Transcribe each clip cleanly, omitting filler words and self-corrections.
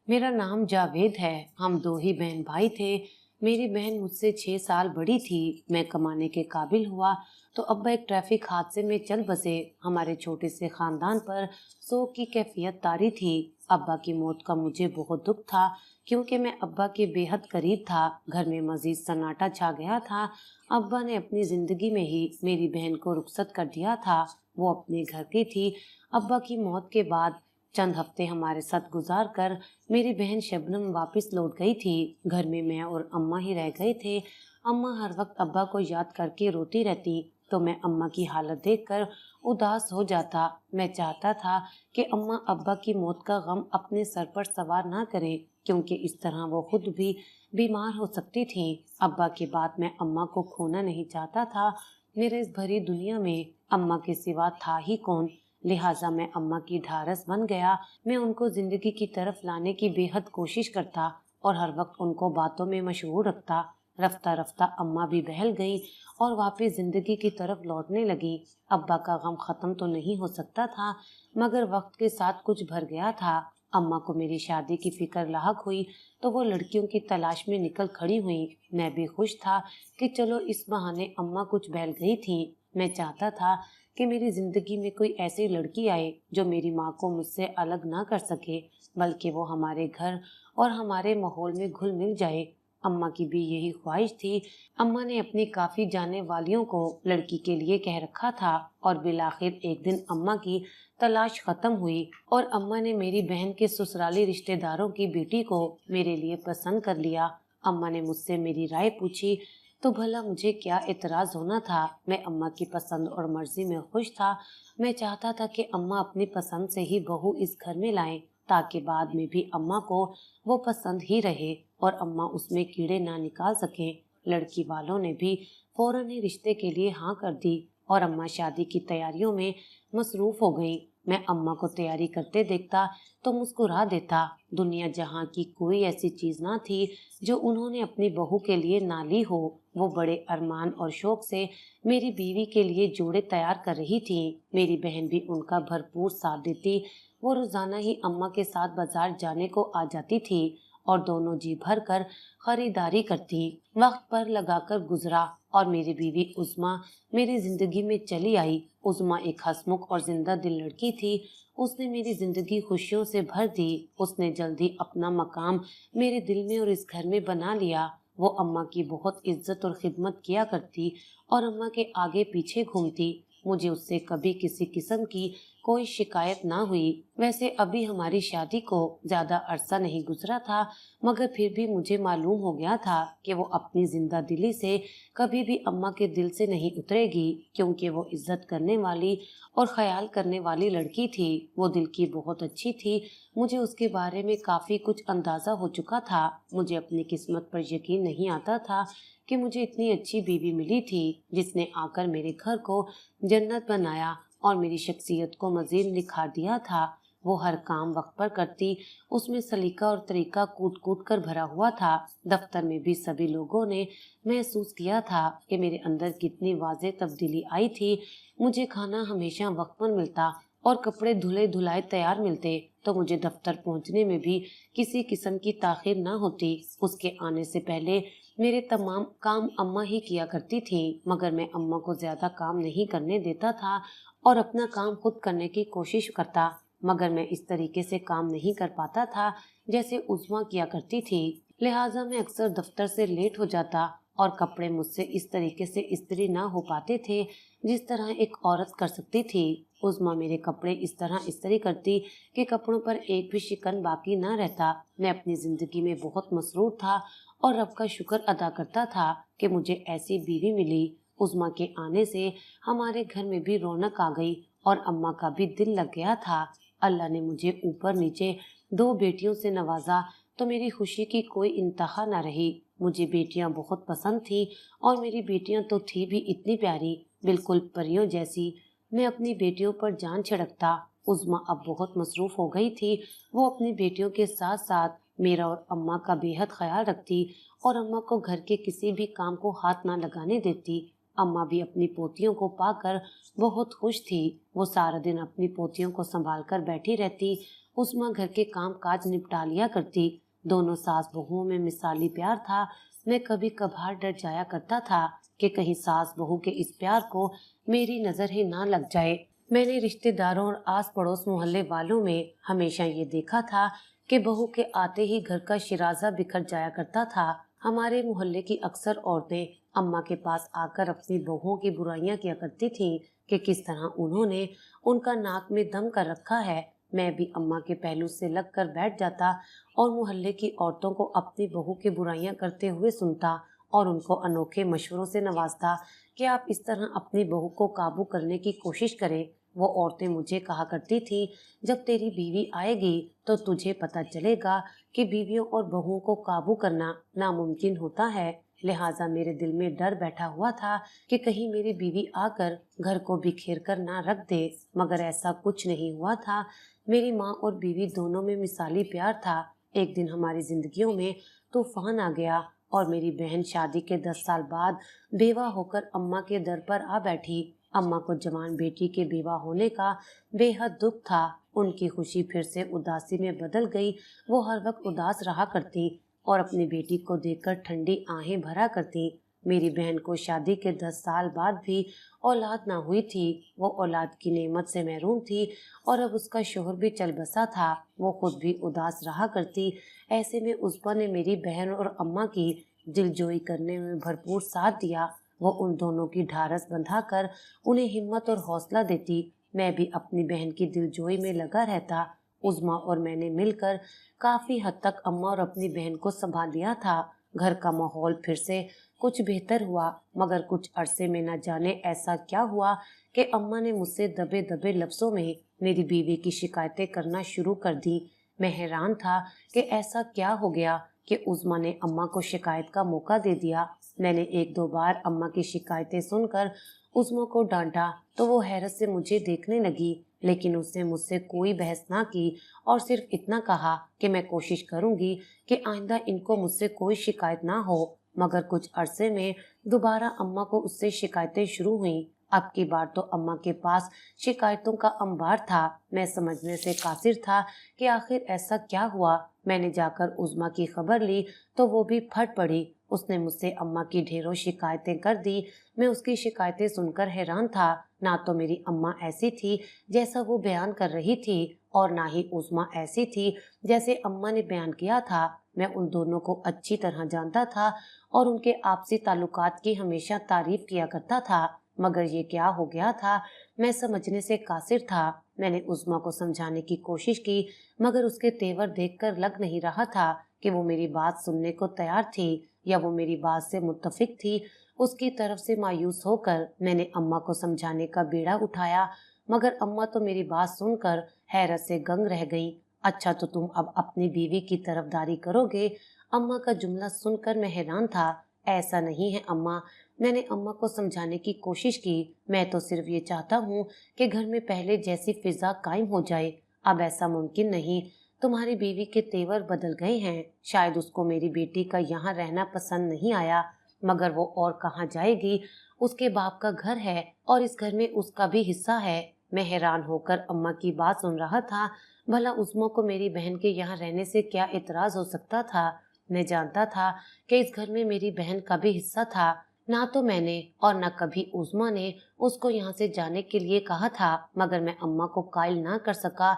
मेरा नाम जावेद है। हम दो ही बहन भाई थे। मेरी बहन मुझसे 6 साल बड़ी थी। मैं कमाने के काबिल हुआ तो अब्बा एक ट्रैफिक हादसे में चल बसे। हमारे छोटे से खानदान पर शोक की कैफियत तारी थी। अब्बा की मौत का मुझे बहुत दुख था क्योंकि मैं अब्बा के बेहद करीब था। घर में मजीद सन्नाटा छा गया था। अब्बा ने अपनी जिंदगी में ही मेरी बहन को रुखसत कर दिया था। वो अपने घर की थी। अब्बा की मौत के बाद चंद हफ्ते हमारे साथ गुजार कर मेरी बहन शबनम वापस लौट गई थी। घर में मैं और अम्मा ही रह गए थे। अम्मा हर वक्त अब्बा को याद करके रोती रहती तो मैं अम्मा की हालत देखकर उदास हो जाता। मैं चाहता था कि अम्मा अब्बा की मौत का गम अपने सर पर सवार ना करे क्योंकि इस तरह वो खुद भी बीमार हो सकती थी। अब्बा के बाद मैं अम्मा को खोना नहीं चाहता था। मेरे इस भरी दुनिया में अम्मा के सिवा था ही कौन। लिहाजा मैं अम्मा की ढारस बन गया। मैं उनको जिंदगी की तरफ लाने की बेहद कोशिश करता और हर वक्त उनको बातों में मशहूर रखता। रफ्ता रफ्ता अम्मा भी बहल गई और वापस जिंदगी की तरफ लौटने लगी। अब्बा का गम खत्म तो नहीं हो सकता था मगर वक्त के साथ कुछ भर गया था। अम्मा को मेरी शादी की फिक्र लाहक हुई तो वो लड़कियों की तलाश में निकल खड़ी हुई। मैं भी खुश था कि चलो इस बहाने अम्मा कुछ बहल गई थी। मैं चाहता था कि मेरी जिंदगी में कोई ऐसी लड़की आए जो मेरी माँ को मुझसे अलग ना कर सके बल्कि वो हमारे घर और हमारे माहौल में घुल मिल जाए। अम्मा की भी यही ख्वाहिश थी। अम्मा ने अपनी काफी जाने वालियों को लड़की के लिए कह रखा था और बिलाखिर एक दिन अम्मा की तलाश खत्म हुई और अम्मा ने मेरी बहन के ससुराली रिश्तेदारों की बेटी को मेरे लिए पसंद कर लिया। अम्मा ने मुझसे मेरी राय पूछी तो भला मुझे क्या एतराज होना था। मैं अम्मा की पसंद और मर्जी में खुश था। मैं चाहता था कि अम्मा अपनी पसंद से ही बहू इस घर में लाएं ताकि बाद में भी अम्मा को वो पसंद ही रहे और अम्मा उसमें कीड़े ना निकाल सकें। लड़की वालों ने भी फौरन ही रिश्ते के लिए हाँ कर दी और अम्मा शादी की तैयारियों में मसरूफ हो गई। मैं अम्मा को तैयारी करते देखता तो मुस्कुरा देता। दुनिया जहाँ की कोई ऐसी चीज ना थी जो उन्होंने अपनी बहू के लिए ना ली हो। वो बड़े अरमान और शौक से मेरी बीवी के लिए जोड़े तैयार कर रही थी। मेरी बहन भी उनका भरपूर साथ देती। वो रोजाना ही अम्मा के साथ बाजार जाने को आ जाती थी और दोनों जी भर कर खरीदारी करती। वक्त पर लगाकर गुजरा और मेरी बीवी उस्मा मेरी जिंदगी में चली आई। उस्मा एक हंसमुख और जिंदा दिल लड़की थी। उसने मेरी जिंदगी खुशियों से भर दी। उसने जल्दी अपना मकाम मेरे दिल में और इस घर में बना लिया। वो अम्मा की बहुत इज्जत और खिदमत किया करती और अम्मा के आगे पीछे घूमती। मुझे उससे कभी किसी किस्म की कोई शिकायत ना हुई। वैसे अभी हमारी शादी को ज्यादा अरसा नहीं गुजरा था मगर फिर भी मुझे मालूम हो गया था कि वो अपनी जिंदा दिली से कभी भी अम्मा के दिल से नहीं उतरेगी क्योंकि वो इज्जत करने वाली और ख्याल करने वाली लड़की थी। वो दिल की बहुत अच्छी थी। मुझे उसके बारे में काफी कुछ अंदाजा हो चुका था। मुझे अपनी किस्मत पर यकीन नहीं आता था कि मुझे इतनी अच्छी बीवी मिली थी जिसने आकर मेरे घर को जन्नत बनाया और मेरी शख्सियत को मजीद निखार दिया था। वो हर काम वक्त पर करती। उसमें सलीका और तरीका कूट कूट कर भरा हुआ था। दफ्तर में भी सभी लोगों ने महसूस किया था कि मेरे अंदर कितनी वाज़ेह तब्दीली आई थी। मुझे खाना हमेशा वक्त पर मिलता और कपड़े धुले धुलाए तैयार मिलते तो मुझे दफ्तर पहुंचने में भी किसी किस्म की ताखिर न होती। उसके आने से पहले मेरे तमाम काम अम्मा ही किया करती थी मगर मैं अम्मा को ज्यादा काम नहीं करने देता था और अपना काम खुद करने की कोशिश करता मगर मैं इस तरीके से काम नहीं कर पाता था जैसे उज़्मा किया करती थी। लिहाजा मैं अक्सर दफ्तर से लेट हो जाता और कपड़े मुझसे इस तरीके से इस्त्री ना हो पाते थे जिस तरह एक औरत कर सकती थी। उज़्मा मेरे कपड़े इस तरह इस्त्री करती कि कपड़ों पर एक भी शिकन बाकी ना रहता। मैं अपनी जिंदगी में बहुत मसरूर था और रब का शुक्र अदा करता था कि मुझे ऐसी बीवी मिली। उज़्मा के आने से हमारे घर में भी रौनक आ गई और अम्मा का भी दिल लग गया था। अल्लाह ने मुझे ऊपर नीचे दो बेटियों से नवाजा तो मेरी खुशी की कोई इंतहा न रही। मुझे बेटियां बहुत पसंद थी और मेरी बेटियां तो थी भी इतनी प्यारी, बिल्कुल परियों जैसी। मैं अपनी बेटियों पर जान छिड़कता। उज़्मा अब बहुत मसरूफ हो गई थी। वो अपनी बेटियों के साथ साथ मेरा और अम्मा का बेहद ख्याल रखती और अम्मा को घर के किसी भी काम को हाथ ना लगाने देती। अम्मा भी अपनी पोतियों को पाकर बहुत खुश थी। वो सारा दिन अपनी पोतियों को संभाल कर बैठी रहती। उस्मा घर के काम काज निपटा लिया करती। दोनों सास बहुओं में मिसाली प्यार था। मैं कभी कभार डर जाया करता था कि कहीं सास बहू के इस प्यार को मेरी नजर ही ना लग जाए। मैंने रिश्तेदारों और आस पड़ोस मोहल्ले वालों में हमेशा ये देखा था कि बहू के आते ही घर का शिराजा बिखर जाया करता था। हमारे मोहल्ले की अक्सर औरतें अम्मा के पास आकर अपनी बहुओं की बुराइयां किया करती थीं कि किस तरह उन्होंने उनका नाक में दम कर रखा है। मैं भी अम्मा के पहलू से लग कर बैठ जाता और मोहल्ले की औरतों को अपनी बहू की बुराइयां करते हुए सुनता और उनको अनोखे मशवरों से नवाजता कि आप इस तरह अपनी बहू को काबू करने की कोशिश करें। वो औरतें मुझे कहा करती थी, जब तेरी बीवी आएगी तो तुझे पता चलेगा कि बीवियों और बहुओं को काबू करना नामुमकिन होता है। लिहाजा मेरे दिल में डर बैठा हुआ था कि कहीं मेरी बीवी आकर घर को बिखेर कर ना रख दे, मगर ऐसा कुछ नहीं हुआ था। मेरी माँ और बीवी दोनों में मिसाली प्यार था। एक दिन हमारी जिंदगियों में तूफान आ गया और मेरी बहन शादी के 10 साल बाद बेवा होकर अम्मा के दर पर आ बैठी। अम्मा को जवान बेटी के बेवा होने का बेहद दुख था। उनकी खुशी फिर से उदासी में बदल गई। वो हर वक्त उदास रहा करती और अपनी बेटी को देखकर ठंडी आहें भरा करती। मेरी बहन को शादी के 10 साल बाद भी औलाद ना हुई थी। वो औलाद की नेमत से महरूम थी और अब उसका शोहर भी चल बसा था। वो खुद भी उदास रहा करती। ऐसे में उस्मा ने मेरी बहन और अम्मा की दिलजोई करने में भरपूर साथ दिया। वो उन दोनों की ढारस बंधाकर उन्हें हिम्मत और हौसला देती। मैं भी अपनी बहन की दिलजोई में लगा रहता। उस्मा और मैंने मिलकर काफी हद तक अम्मा और अपनी बहन को संभाल लिया था। घर का माहौल फिर से कुछ बेहतर हुआ, मगर कुछ अरसे में न जाने ऐसा क्या हुआ कि अम्मा ने मुझसे दबे दबे लफ्जों में मेरी बीवी की शिकायतें करना शुरू कर दी। मैं हैरान था कि ऐसा क्या हो गया कि उस्मा ने अम्मा को शिकायत का मौका दे दिया। मैंने एक दो बार अम्मा की शिकायतें सुनकर उस्मा को डांटा तो वो हैरत से मुझे देखने लगी, लेकिन उसने मुझसे कोई बहस ना की और सिर्फ इतना कहा कि मैं कोशिश करूंगी कि आइंदा इनको मुझसे कोई शिकायत ना हो। मगर कुछ अरसे में दोबारा अम्मा को उससे शिकायतें शुरू हुईं। अब की बार तो अम्मा के पास शिकायतों का अंबार था। मैं समझने से कासिर था कि आखिर ऐसा क्या हुआ। मैंने जाकर उस्मा की खबर ली तो वो भी फट पड़ी। उसने मुझसे अम्मा की ढेरों शिकायतें कर दी। मैं उसकी शिकायतें सुनकर हैरान था। ना तो मेरी अम्मा ऐसी थी जैसा वो बयान कर रही थी और ना ही उस्मा ऐसी थी जैसे अम्मा ने बयान किया था। मैं उन दोनों को अच्छी तरह जानता था और उनके आपसी ताल्लुकात की हमेशा तारीफ किया करता था, मगर ये क्या हो गया था मैं समझने से कासिर था। मैंने उस्मा को समझाने की कोशिश की, मगर उसके तेवर देखकर लग नहीं रहा था कि वो मेरी बात सुनने को तैयार थी या वो मेरी बात से मुत्तफिक थी। उसकी तरफ से मायूस होकर मैंने अम्मा को समझाने का बीड़ा उठाया, मगर अम्मा तो मेरी बात सुनकर हैरत से गंग रह गई। अच्छा, तो तुम अब अपनी बीवी की तरफदारी करोगे? अम्मा का जुमला सुनकर मैं हैरान था। ऐसा नहीं है अम्मा, मैंने अम्मा को समझाने की कोशिश की। मैं तो सिर्फ ये चाहता हूँ कि घर में पहले जैसी फिजा कायम हो जाए। अब ऐसा मुमकिन नहीं। तुम्हारी बीवी के तेवर बदल गए हैं। शायद उसको मेरी बेटी का यहाँ रहना पसंद नहीं आया, मगर वो और कहाँ जाएगी? उसके बाप का घर है और इस घर में उसका भी हिस्सा है। मैं हैरान होकर अम्मा की बात सुन रहा था। भला उस्मा को मेरी बहन के यहाँ रहने से क्या एतराज हो सकता था? मैं जानता था कि इस घर में मेरी बहन का भी हिस्सा था। ना तो मैंने और न कभी उस्मा ने उसको यहाँ से जाने के लिए कहा था, मगर मैं अम्मा को कायल ना कर सका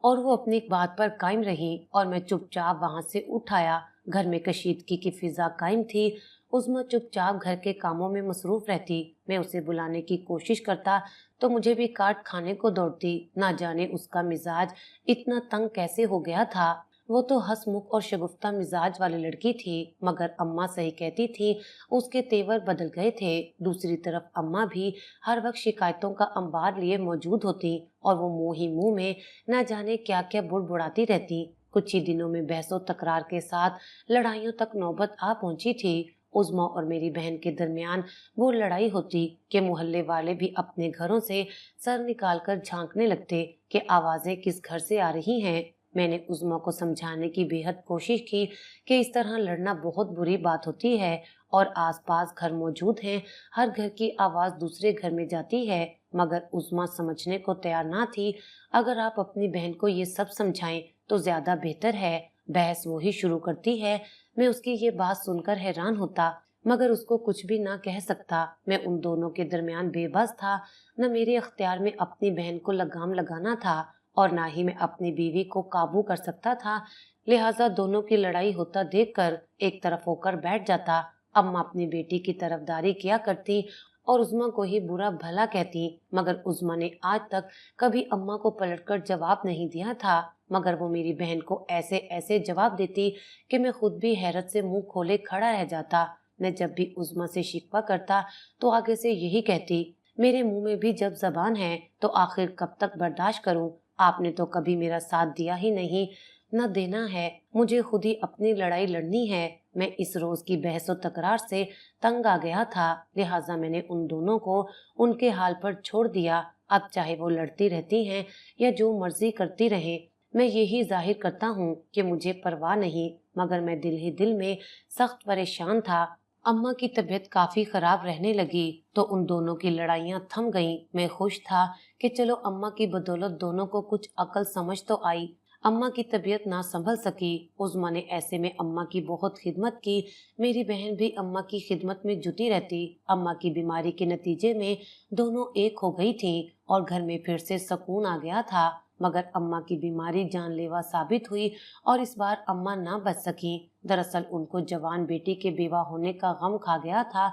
और वो अपनी बात पर कायम रही और मैं चुपचाप वहां से उठ आया। घर में कशीदगी की फिजा कायम थी। उस्मा चुपचाप घर के कामों में मसरूफ रहती। मैं उसे बुलाने की कोशिश करता तो मुझे भी काट खाने को दौड़ती। ना जाने उसका मिजाज इतना तंग कैसे हो गया था। वो तो हंसमुख और शगुफ्ता मिजाज वाली लड़की थी, मगर अम्मा सही कहती थी, उसके तेवर बदल गए थे। दूसरी तरफ अम्मा भी हर वक्त शिकायतों का अंबार लिए मौजूद होती और वो मुंह ही मुंह में न जाने क्या क्या बुड़बुड़ाती रहती। कुछ ही दिनों में बहसों तकरार के साथ लड़ाइयों तक नौबत आ पहुंची थी। उस्मा और मेरी बहन के दरमियान वो लड़ाई होती कि मोहल्ले वाले भी अपने घरों से सर निकालकर झांकने लगते कि आवाजें किस घर से आ रही हैं। मैंने उस्मा को समझाने की बेहद कोशिश की कि इस तरह लड़ना बहुत बुरी बात होती है और आसपास घर मौजूद हैं, हर घर की आवाज दूसरे घर में जाती है, मगर उस्मा समझने को तैयार ना थी। अगर आप अपनी बहन को ये सब समझाएं तो ज्यादा बेहतर है। बहस वो ही शुरू करती है। मैं उसकी ये बात सुनकर हैरान होता, मगर उसको कुछ भी ना कह सकता। मैं उन दोनों के दरमियान बेबस था। न मेरे अख्तियार में अपनी बहन को लगाम लगाना था और ना ही मैं अपनी बीवी को काबू कर सकता था। लिहाजा दोनों की लड़ाई होता देखकर एक तरफ होकर बैठ जाता। अम्मा अपनी बेटी की तरफदारी किया करती और उज़्मा को ही बुरा भला कहती, मगर उज़्मा ने आज तक कभी अम्मा को पलटकर जवाब नहीं दिया था। मगर वो मेरी बहन को ऐसे ऐसे जवाब देती कि मैं खुद भी हैरत से मुंह खोले खड़ा रह जाता। मैं जब भी उज़्मा से शिकवा करता तो आगे से यही कहती, मेरे मुंह में भी जब जबान है तो आखिर कब तक बर्दाश्त करूं? आपने तो कभी मेरा साथ दिया ही नहीं, न देना है। मुझे खुद ही अपनी लड़ाई लड़नी है। मैं इस रोज की बहसो तकरार से तंग आ गया था। लिहाजा मैंने उन दोनों को उनके हाल पर छोड़ दिया। अब चाहे वो लड़ती रहती हैं या जो मर्जी करती रहें, मैं यही जाहिर करता हूँ कि मुझे परवाह नहीं, मगर मैं दिल ही दिल में सख्त परेशान था। अम्मा की तबीयत काफी खराब रहने लगी तो उन दोनों की लड़ाइयां थम गईं। मैं खुश था कि चलो अम्मा की बदौलत दोनों को कुछ अकल समझ तो आई। अम्मा की तबीयत ना संभल सकी। उज़्मा ने ऐसे में अम्मा की बहुत खिदमत की। मेरी बहन भी अम्मा की खिदमत में जुटी रहती। अम्मा की बीमारी के नतीजे में दोनों एक हो गई थीं और घर में फिर से सुकून आ गया था। मगर अम्मा की बीमारी जानलेवा साबित हुई और इस बार अम्मा ना बच सकी। दरअसल उनको जवान बेटी के बेवा होने का गम खा गया था।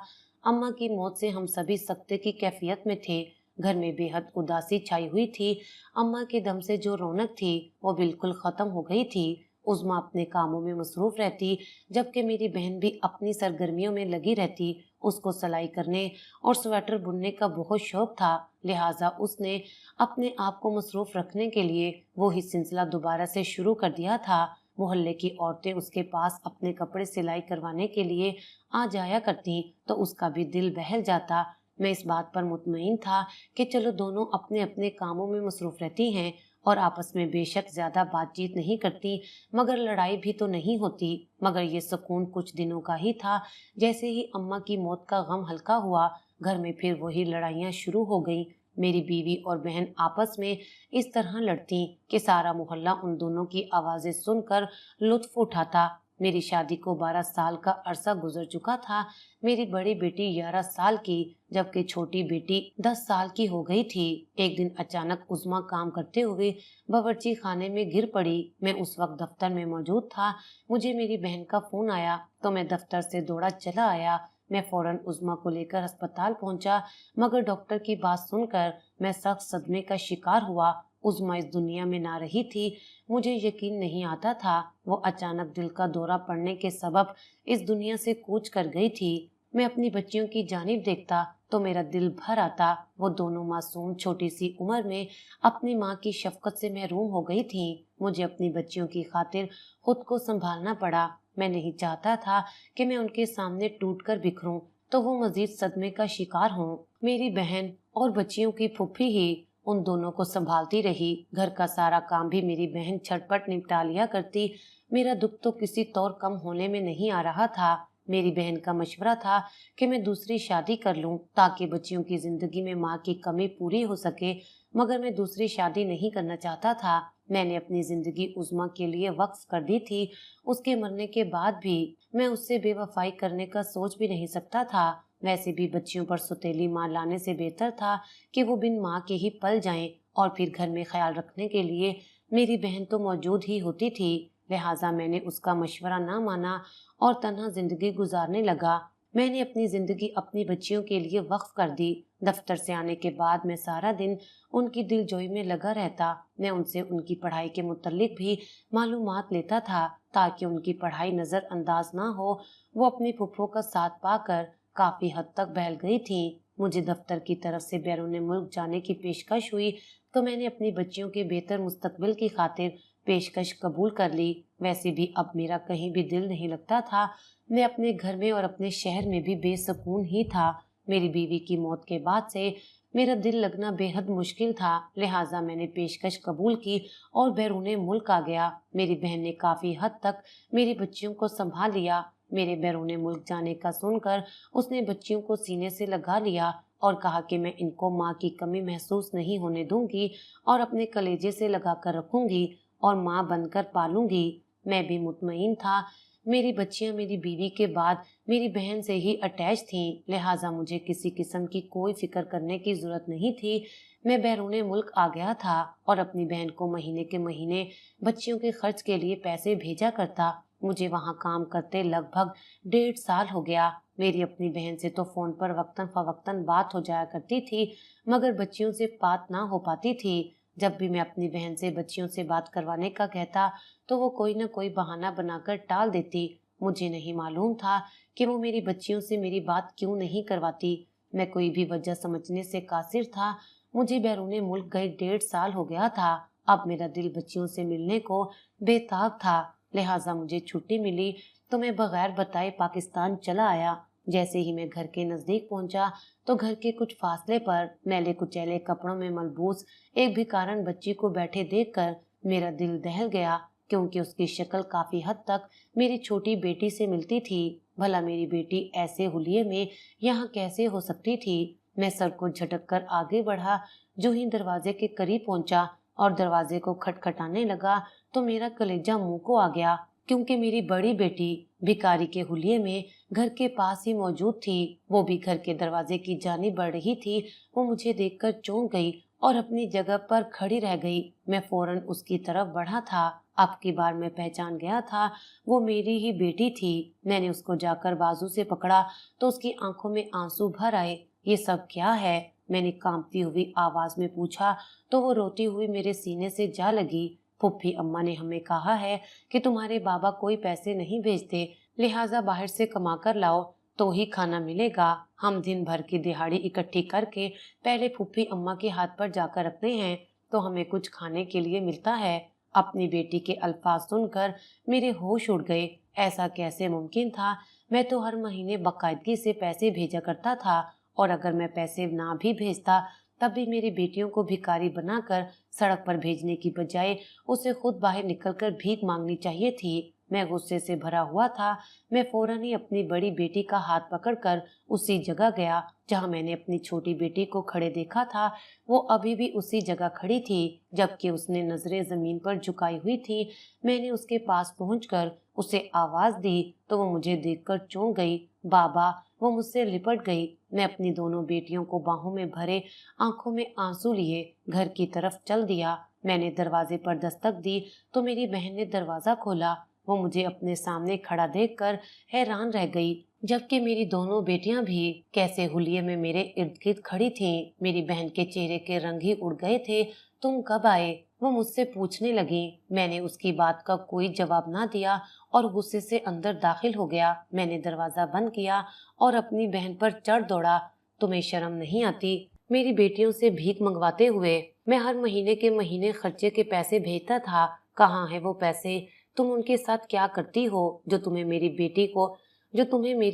अम्मा की मौत से हम सभी सख्ते की कैफियत में थे। घर में बेहद उदासी छाई हुई थी। अम्मा के दम से जो रौनक थी वो बिल्कुल खत्म हो गई थी। उज़्मा अपने कामों में मसरूफ रहती, जबकि मेरी बहन भी अपनी सरगर्मियों में लगी रहती। उसको सिलाई करने और स्वेटर बुनने का बहुत शौक था। लिहाजा उसने अपने आप को मसरूफ रखने के लिए वो ही सिलसिला दोबारा से शुरू कर दिया था। मोहल्ले की औरतें उसके पास अपने कपड़े सिलाई करवाने के लिए आ जाया करती तो उसका भी दिल बहल जाता। मैं इस बात पर मुतमईन था कि चलो दोनों अपने अपने कामों में मसरूफ रहती हैं और आपस में बेशक ज्यादा बातचीत नहीं करती, मगर लड़ाई भी तो नहीं होती। मगर ये सुकून कुछ दिनों का ही था। जैसे ही अम्मा की मौत का गम हल्का हुआ, घर में फिर वही लड़ाइयां शुरू हो गईं। मेरी बीवी और बहन आपस में इस तरह लड़ती कि सारा मोहल्ला उन दोनों की आवाजें सुनकर लुत्फ उठाता। मेरी शादी को 12 साल का अरसा गुजर चुका था। मेरी बड़ी बेटी 11 साल की, जबकि छोटी बेटी 10 साल की हो गई थी। एक दिन अचानक उज़्मा काम करते हुए बावर्ची खाने में गिर पड़ी। मैं उस वक्त दफ्तर में मौजूद था। मुझे मेरी बहन का फोन आया तो मैं दफ्तर से दौड़ा चला आया। मैं फौरन उज़्मा को लेकर अस्पताल पहुंचा, मगर डॉक्टर की बात सुनकर मैं सख्त सदमे का शिकार हुआ। उज़्मा इस दुनिया में ना रही थी। मुझे यकीन नहीं आता था। वो अचानक दिल का दौरा पड़ने के सबब इस दुनिया से कूच कर गई थी। मैं अपनी बच्चियों की जानिब देखता तो मेरा दिल भर आता। वो दोनों मासूम छोटी सी उम्र में अपनी माँ की शफकत से महरूम हो गई थीं। मुझे अपनी बच्चियों की खातिर खुद को संभालना पड़ा। मैं नहीं चाहता था कि मैं उनके सामने टूट कर बिखरूं तो वो मजीद सदमे का शिकार हों। मेरी बहन और बच्चियों की फुफ्फी ही उन दोनों को संभालती रही। घर का सारा काम भी मेरी बहन झटपट निपटा लिया करती। मेरा दुख तो किसी तौर कम होने में नहीं आ रहा था। मेरी बहन का मशवरा था कि मैं दूसरी शादी कर लूं ताकि बच्चियों की जिंदगी में माँ की कमी पूरी हो सके, मगर मैं दूसरी शादी नहीं करना चाहता था। मैंने अपनी जिंदगी उज़्मा के लिए वक्फ कर दी थी। उसके मरने के बाद भी मैं उससे बेवफाई करने का सोच भी नहीं सकता था। वैसे भी बच्चियों पर सुतीली माँ लाने से बेहतर था कि वो बिन माँ के ही पल जाएं और फिर घर में ख्याल रखने के लिए मेरी बहन तो मौजूद ही होती थी। लिहाजा मैंने उसका मशवरा ना माना और तन्हा जिंदगी गुजारने लगा। मैंने अपनी जिंदगी अपनी बच्चियों के लिए वक्फ कर दी। दफ्तर से आने के बाद मैं सारा दिन उनकी दिलजोई में लगा रहता। मैं उनसे उनकी पढ़ाई के मुतल्लिक भी मालूमात लेता था ताकि उनकी पढ़ाई नजरअंदाज ना हो। वो अपनी फुफ्फो का साथ पाकर काफी हद तक बहल गई थी। मुझे दफ्तर की तरफ से बैरून मुल्क जाने की पेशकश हुई तो मैंने अपनी बच्चियों के बेहतर मुस्तकबिल की खातिर पेशकश कबूल कर ली। वैसे भी अब मेरा कहीं भी दिल नहीं लगता था। मैं अपने घर में और अपने शहर में भी बेसुकून ही था। मेरी बीवी की मौत के बाद से मेरा दिल लगना बेहद मुश्किल था। लिहाजा मैंने पेशकश कबूल की और बैरून मुल्क आ गया। मेरी बहन ने काफी हद तक मेरी बच्चियों को संभाल लिया। मेरे बैरून मुल्क जाने का सुनकर उसने बच्चियों को सीने से लगा लिया और कहा कि मैं इनको माँ की कमी महसूस नहीं होने दूंगी और अपने कलेजे से लगा कर रखूंगी और माँ बनकर पालूंगी। मैं भी मुतमईन था। मेरी बच्चियां मेरी बीवी के बाद मेरी बहन से ही अटैच थीं, लिहाजा मुझे किसी किस्म की कोई फिक्र करने की जरूरत नहीं थी। मैं बैरून मुल्क आ गया था और अपनी बहन को महीने के महीने बच्चियों के खर्च के लिए पैसे भेजा करता। मुझे वहाँ काम करते लगभग 1.5 साल हो गया। मेरी अपनी बहन से तो फोन पर वक्तन फवक्तन बात हो जाया करती थी, मगर बच्चियों से बात ना हो पाती थी। जब भी मैं अपनी बहन से बच्चियों से बात करवाने का कहता तो वो कोई न कोई बहाना बनाकर टाल देती। मुझे नहीं मालूम था कि वो मेरी बच्चियों से मेरी बात क्यों नहीं करवाती। मैं कोई भी वजह समझने से कासिर था। मुझे बैरून मुल्क गए 1.5 साल हो गया था। अब मेरा दिल बच्चियों से मिलने को बेताब था, लिहाजा मुझे छुट्टी मिली तो मैं बगैर बताए पाकिस्तान चला आया। जैसे ही मैं घर के नजदीक पहुंचा तो घर के कुछ फासले पर मैले कुचैले कपड़ों में मलबूस एक भिखारन बच्ची को बैठे देखकर मेरा दिल दहल गया, क्योंकि उसकी शक्ल काफी हद तक मेरी छोटी बेटी से मिलती थी। भला मेरी बेटी ऐसे हुलिये में यहाँ कैसे हो सकती थी। मैं सर को झटक कर आगे बढ़ा। जो ही दरवाजे के करीब पहुंचा और दरवाजे को खटखटाने लगा तो मेरा कलेजा मुंह को आ गया, क्योंकि मेरी बड़ी बेटी भिखारी के हुलिये में घर के पास ही मौजूद थी। वो भी घर के दरवाजे की जानिब बढ़ रही थी। वो मुझे देखकर चौंक गई और अपनी जगह पर खड़ी रह गई। मैं फौरन उसकी तरफ बढ़ा था। अब की बार मैं पहचान गया था, वो मेरी ही बेटी थी। मैंने उसको जाकर बाजू से पकड़ा तो उसकी आंखों में आंसू भर आए। ये सब क्या है? मैंने कांपती हुई आवाज में पूछा तो वो रोती हुई मेरे सीने से जा लगी। फुफ्फी अम्मा ने हमें कहा है कि तुम्हारे बाबा कोई पैसे नहीं भेजते, लिहाजा बाहर से कमा कर लाओ तो ही खाना मिलेगा। हम दिन भर की दिहाड़ी इकट्ठी करके पहले फुफ्फी अम्मा के हाथ पर जाकर रखते हैं तो हमें कुछ खाने के लिए मिलता है। अपनी बेटी के अल्फाज सुनकर मेरे होश उड़ गए। ऐसा कैसे मुमकिन था? मैं तो हर महीने बाकायदगी से पैसे भेजा करता था, और अगर मैं पैसे ना भी भेजता तब भी मेरी बेटियों को भिखारी बनाकर सड़क पर भेजने की बजाय उसे खुद बाहर निकलकर भीख मांगनी चाहिए थी। मैं गुस्से से भरा हुआ था। मैं फौरन ही अपनी बड़ी बेटी का हाथ पकड़कर उसी जगह गया जहां मैंने अपनी छोटी बेटी को खड़े देखा था। वो अभी भी उसी जगह खड़ी थी, जबकि उसने नजरें जमीन पर झुकाई हुई थी। मैंने उसके पास पहुंचकर उसे आवाज दी तो वो मुझे देखकर चौंक गई। बाबा! वो मुझसे लिपट गई। मैं अपनी दोनों बेटियों को बाहों में भरे आंखों में आंसू लिए घर की तरफ चल दिया। मैंने दरवाजे पर दस्तक दी तो मेरी बहन ने दरवाजा खोला। वो मुझे अपने सामने खड़ा देखकर हैरान रह गई, जबकि मेरी दोनों बेटियां भी कैसे हुलिये में मेरे इर्द गिर्द खड़ी थीं। मेरी बहन के चेहरे के रंग ही उड़ गए थे। तुम कब आए? वो मुझसे पूछने लगी। मैंने उसकी बात का कोई जवाब ना दिया और गुस्से से अंदर दाखिल हो गया। मैंने दरवाजा बंद किया और अपनी बहन पर चढ़ दौड़ा। तुम्हें शर्म नहीं आती? मेरी बेटियों से भीख मंगवाते हुए मैं हर महीने के महीने खर्चे के पैसे भेजता था। कहाँ है वो पैसे? तुम उनके साथ क्या करती हो जो तुम्हें मेरी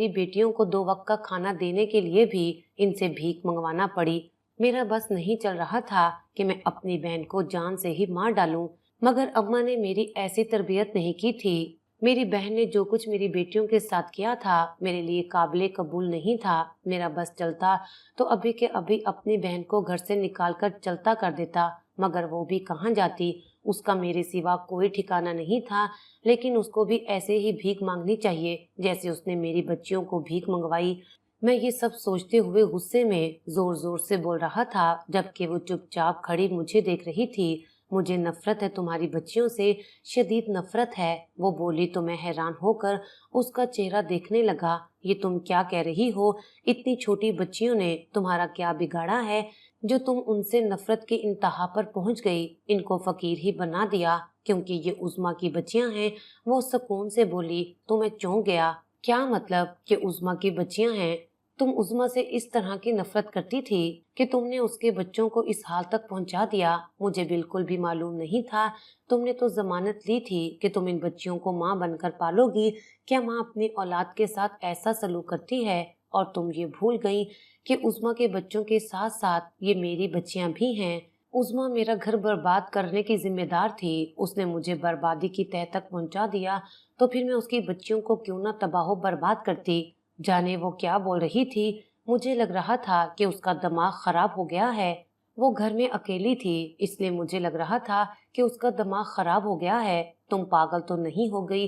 बेटियों को 2 वक्त का खाना देने के लिए भी इनसे भीख मंगवाना पड़ी। मेरा बस नहीं चल रहा था कि मैं अपनी बहन को जान से ही मार डालूं, मगर अम्मा ने मेरी ऐसी तरबियत नहीं की थी। मेरी बहन ने जो कुछ मेरी बेटियों के साथ किया था मेरे लिए काबिले कबूल नहीं था। मेरा बस चलता तो अभी के अभी अपनी बहन को घर से निकाल कर चलता कर देता, मगर वो भी कहाँ जाती। उसका मेरे सिवा कोई ठिकाना नहीं था, लेकिन उसको भी ऐसे ही भीख मांगनी चाहिए जैसे उसने मेरी बच्चियों को भीख मंगवाई। मैं ये सब सोचते हुए गुस्से में जोर जोर से बोल रहा था, जबकि वो चुपचाप खड़ी मुझे देख रही थी। मुझे नफरत है तुम्हारी बच्चियों से, शदीद नफरत है, वो बोली तो मैं हैरान होकर उसका चेहरा देखने लगा। ये तुम क्या कह रही हो? इतनी छोटी बच्चियों ने तुम्हारा क्या बिगाड़ा है जो तुम उनसे नफरत की इंतहा पर पहुंच गई? इनको फकीर ही बना दिया क्योंकि ये उज़्मा की बच्चियां हैं। वो सुकून से बोली तो मैं चौंक गया। क्या मतलब कि उज़्मा की बच्चियां हैं? तुम उज़्मा से इस तरह की नफरत करती थी कि तुमने उसके बच्चों को इस हाल तक पहुंचा दिया? मुझे बिल्कुल भी मालूम नहीं था। तुमने तो जमानत ली थी कि तुम इन बच्चियों को माँ बनकर पालोगी। क्या माँ अपनी औलाद के साथ ऐसा सलूक करती है? और तुम ये भूल गई कि उज़्मा के बच्चों के साथ साथ ये मेरी बच्चियां भी हैं। عظما میرا گھر برباد کرنے کی ذمہ دار تھی، اس نے مجھے بربادی کی تہہ تک پہنچا دیا، تو پھر میں اس کی بچیوں کو کیوں نہ تباہ و برباد کرتی۔ جانے وہ کیا بول رہی تھی، مجھے لگ رہا تھا کہ اس کا دماغ خراب ہو گیا ہے۔ وہ گھر میں اکیلی تھی، اس لیے مجھے لگ رہا تھا کہ اس کا دماغ خراب ہو گیا ہے۔ تم پاگل تو نہیں ہو گئی؟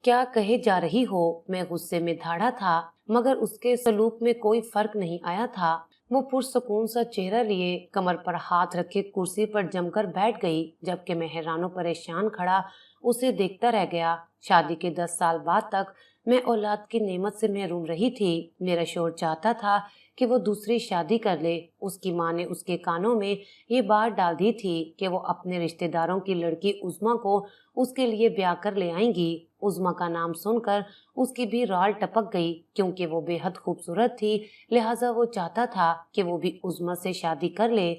کیا کہے جا رہی ہو؟ میں غصے میں دھاڑا تھا، مگر اس کے سلوک میں کوئی فرق نہیں آیا تھا۔ وہ پرسکون سا چہرہ لیے کمر پر ہاتھ رکھے کرسی پر جم کر بیٹھ گئی، جبکہ میں حیران و پریشان کھڑا اسے دیکھتا رہ گیا۔ شادی کے 10 سال بعد تک میں اولاد کی نعمت سے محروم رہی تھی۔ میرا شوہر چاہتا تھا کہ وہ دوسری شادی کر لے۔ اس کی ماں نے اس کے کانوں میں یہ بات ڈال دی تھی کہ وہ اپنے رشتہ داروں کی لڑکی عظما کو اس کے لیے بیاہ کر لے آئیں گی۔ عظما کا نام سن کر اس کی بھی رال ٹپک گئی، کیونکہ وہ بے حد خوبصورت تھی، لہٰذا وہ چاہتا تھا کہ وہ بھی عظما سے شادی کر لے۔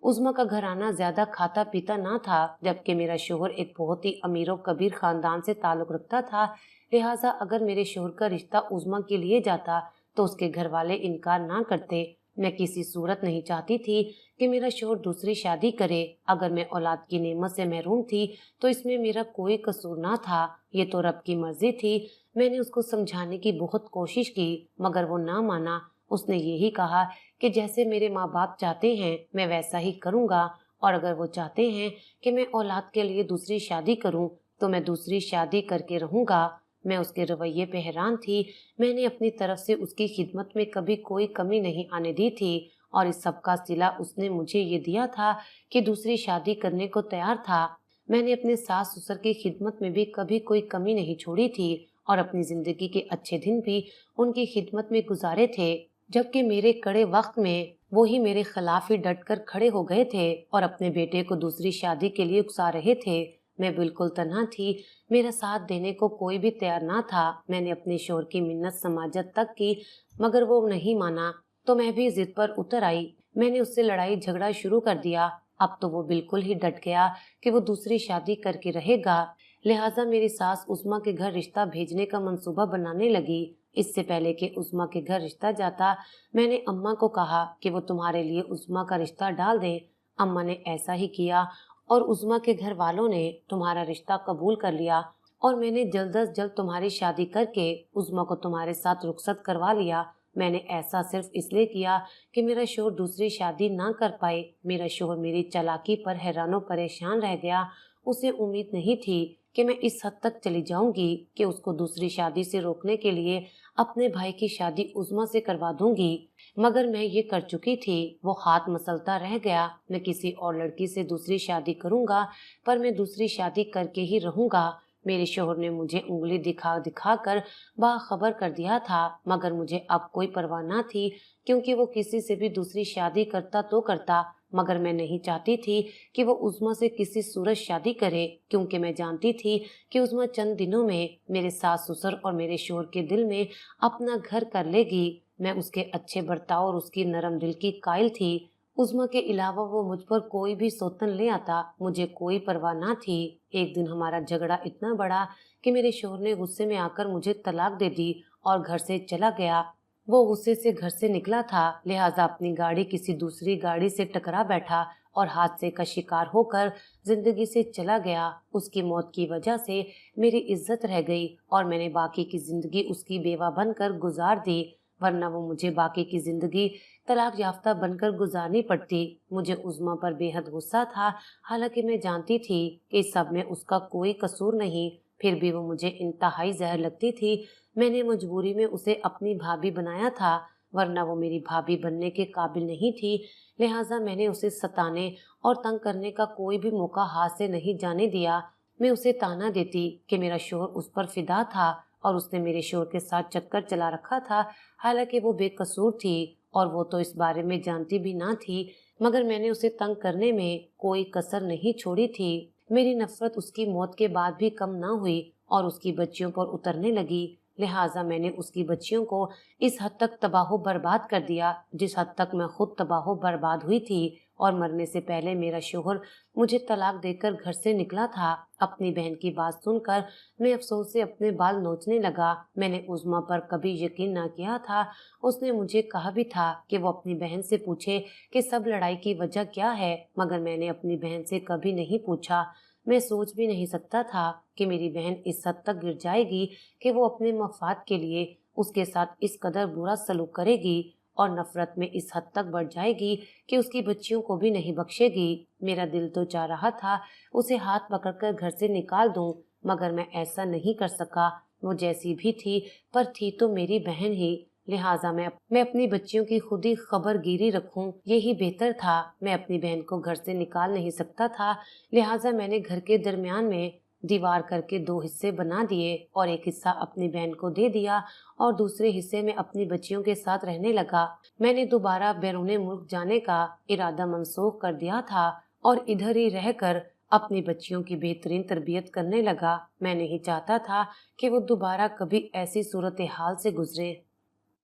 عظما کا گھرانہ زیادہ کھاتا پیتا نہ تھا، جبکہ میرا شوہر ایک بہت ہی امیر و کبیر خاندان سے تعلق رکھتا تھا، لہٰذا اگر میرے شوہر کا رشتہ عظما کے لیے جاتا تو اس کے گھر والے انکار نہ کرتے۔ میں کسی صورت نہیں چاہتی تھی کہ میرا شوہر دوسری شادی کرے۔ اگر میں اولاد کی نعمت سے محروم تھی تو اس میں میرا کوئی قصور نہ تھا، یہ تو رب کی مرضی تھی۔ میں نے اس کو سمجھانے کی بہت کوشش کی، مگر وہ نہ مانا۔ اس نے یہی کہا کہ جیسے میرے ماں باپ چاہتے ہیں میں ویسا ہی کروں گا، اور اگر وہ چاہتے ہیں کہ میں اولاد کے لیے دوسری شادی کروں تو میں دوسری شادی کر کے رہوں گا۔ میں اس کے رویے پہ حیران تھی۔ میں نے اپنی طرف سے اس کی خدمت میں کبھی کوئی کمی نہیں آنے دی تھی، اور اس سب کا صلہ اس نے مجھے یہ دیا تھا کہ دوسری شادی کرنے کو تیار تھا۔ میں نے اپنے ساس سسر کی خدمت میں بھی کبھی کوئی کمی نہیں چھوڑی تھی، اور اپنی زندگی کے اچھے دن بھی ان کی خدمت میں گزارے تھے، جبکہ میرے کڑے وقت میں وہی میرے خلاف ہی ڈٹ کر کھڑے ہو گئے تھے اور اپنے بیٹے کو دوسری شادی کے لیے اکسا رہے تھے۔ میں بالکل تنہا تھی، میرا ساتھ دینے کو کوئی بھی تیار نہ تھا۔ میں نے اپنے شوہر کی منت سماجت تک کی، مگر وہ نہیں مانا، تو میں بھی ضد پر اتر آئی۔ میں نے اس سے لڑائی جھگڑا شروع کر دیا۔ اب تو وہ بالکل ہی ڈٹ گیا کہ وہ دوسری شادی کر کے رہے گا، لہٰذا میری ساس عظما کے گھر رشتہ بھیجنے کا منصوبہ بنانے لگی۔ اس سے پہلے کہ عظما کے گھر رشتہ جاتا، میں نے اماں کو کہا کہ وہ تمہارے لیے عظما کا رشتہ ڈال دیں۔ اماں نے ایسا ہی کیا، اور عظما کے گھر والوں نے تمہارا رشتہ قبول کر لیا، اور میں نے جلد از جلد تمہاری شادی کر کے عظما کو تمہارے ساتھ رخصت کروا لیا۔ میں نے ایسا صرف اس لیے کیا کہ میرا شوہر دوسری شادی نہ کر پائے۔ میرا شوہر میری چالاکی پر حیران و پریشان رہ گیا۔ اسے امید نہیں تھی کہ میں اس حد تک چلی جاؤں گی کہ اس کو دوسری شادی سے روکنے کے لیے اپنے بھائی کی شادی عظما سے کروا دوں گی، مگر میں یہ کر چکی تھی۔ وہ ہاتھ مسلتا رہ گیا۔ میں کسی اور لڑکی سے دوسری شادی کروں گا، پر میں دوسری شادی کر کے ہی رہوں گا۔ میرے شوہر نے مجھے انگلی دکھا دکھا کر باخبر کر دیا تھا، مگر مجھے اب کوئی پرواہ نہ تھی، کیونکہ وہ کسی سے بھی دوسری شادی کرتا تو کرتا، مگر میں نہیں چاہتی تھی کہ وہ عظما سے کسی صورت شادی کرے، کیونکہ میں جانتی تھی کہ عظما چند دنوں میں میرے ساس سسر اور میرے شوہر کے دل میں اپنا گھر کر لے گی۔ میں اس کے اچھے برتاؤ اور اس کی نرم دل کی قائل تھی۔ عظما کے علاوہ وہ مجھ پر کوئی بھی سوتن لے آتا، مجھے کوئی پرواہ نہ تھی۔ ایک دن ہمارا جھگڑا اتنا بڑا کہ میرے شوہر نے غصے میں آ کر مجھے طلاق دے دی اور گھر سے چلا گیا۔ وہ غصے سے گھر سے نکلا تھا، لہٰذا اپنی گاڑی کسی دوسری گاڑی سے ٹکرا بیٹھا اور حادثے کا شکار ہو کر زندگی سے چلا گیا۔ اس کی موت کی وجہ سے میری عزت رہ گئی، اور میں نے باقی کی زندگی اس کی بیوہ بن کر گزار دی، ورنہ وہ مجھے باقی کی زندگی طلاق یافتہ بن کر گزارنی پڑتی۔ مجھے عظما پر بے حد غصہ تھا، حالانکہ میں جانتی تھی کہ اس سب میں اس کا کوئی قصور نہیں، پھر بھی وہ مجھے انتہائی زہر لگتی تھی۔ میں نے مجبوری میں اسے اپنی بھابھی بنایا تھا، ورنہ وہ میری بھابھی بننے کے قابل نہیں تھی، لہٰذا میں نے اسے ستانے اور تنگ کرنے کا کوئی بھی موقع ہاتھ سے نہیں جانے دیا۔ میں اسے تانا دیتی کہ میرا شوہر اس پر فدا تھا اور اس نے میرے شوہر کے ساتھ چکر چلا رکھا تھا، حالانکہ وہ بے قصور تھی اور وہ تو اس بارے میں جانتی بھی نہ تھی، مگر میں نے اسے تنگ کرنے میں کوئی کسر نہیں چھوڑی تھی۔ میری نفرت اس کی موت کے بعد بھی کم نہ ہوئی اور اس کی بچیوں پر اترنے لگی، لہٰذا میں نے اس کی بچیوں کو اس حد تک تباہ و برباد کر دیا جس حد تک میں خود تباہ و برباد ہوئی تھی۔ और मरने से पहले मेरा शोहर मुझे तलाक देकर घर से निकला था। अपनी बहन की बात सुनकर मैं अफसोस से अपने बाल नोचने लगा। मैंने उज़मा पर कभी यकीन ना किया था। उसने मुझे कहा भी था कि वो अपनी बहन से पूछे कि सब लड़ाई की वजह क्या है, मगर मैंने अपनी बहन से कभी नहीं पूछा। मैं सोच भी नहीं सकता था कि मेरी बहन इस हद तक गिर जाएगी कि वो अपने मफाद के लिए उसके साथ इस कदर बुरा सलूक करेगी और नफरत में इस हद तक बढ़ जाएगी कि उसकी बच्चियों को भी नहीं बख्शेगी। मेरा दिल तो चाह रहा था उसे हाथ पकड़कर घर से निकाल दूं, मगर मैं ऐसा नहीं कर सका। वो जैसी भी थी, पर थी तो मेरी बहन ही। लिहाजा मैं अपनी बच्चियों की खुद ही खबरगिरी रखूं, यही बेहतर था। मैं अपनी बहन को घर से निकाल नहीं सकता था, लिहाजा मैंने घर के दरमियान में दीवार करके दो हिस्से बना दिए और एक हिस्सा अपनी बहन को दे दिया और दूसरे हिस्से में अपनी बच्चियों के साथ रहने लगा। मैंने दोबारा बैरूने मुल्क जाने का इरादा मनसूख कर दिया था और इधर ही रहकर अपनी बच्चियों की बेहतरीन तरबियत करने लगा। मैं नहीं चाहता था कि वो दोबारा कभी ऐसी सूरत हाल से गुजरे।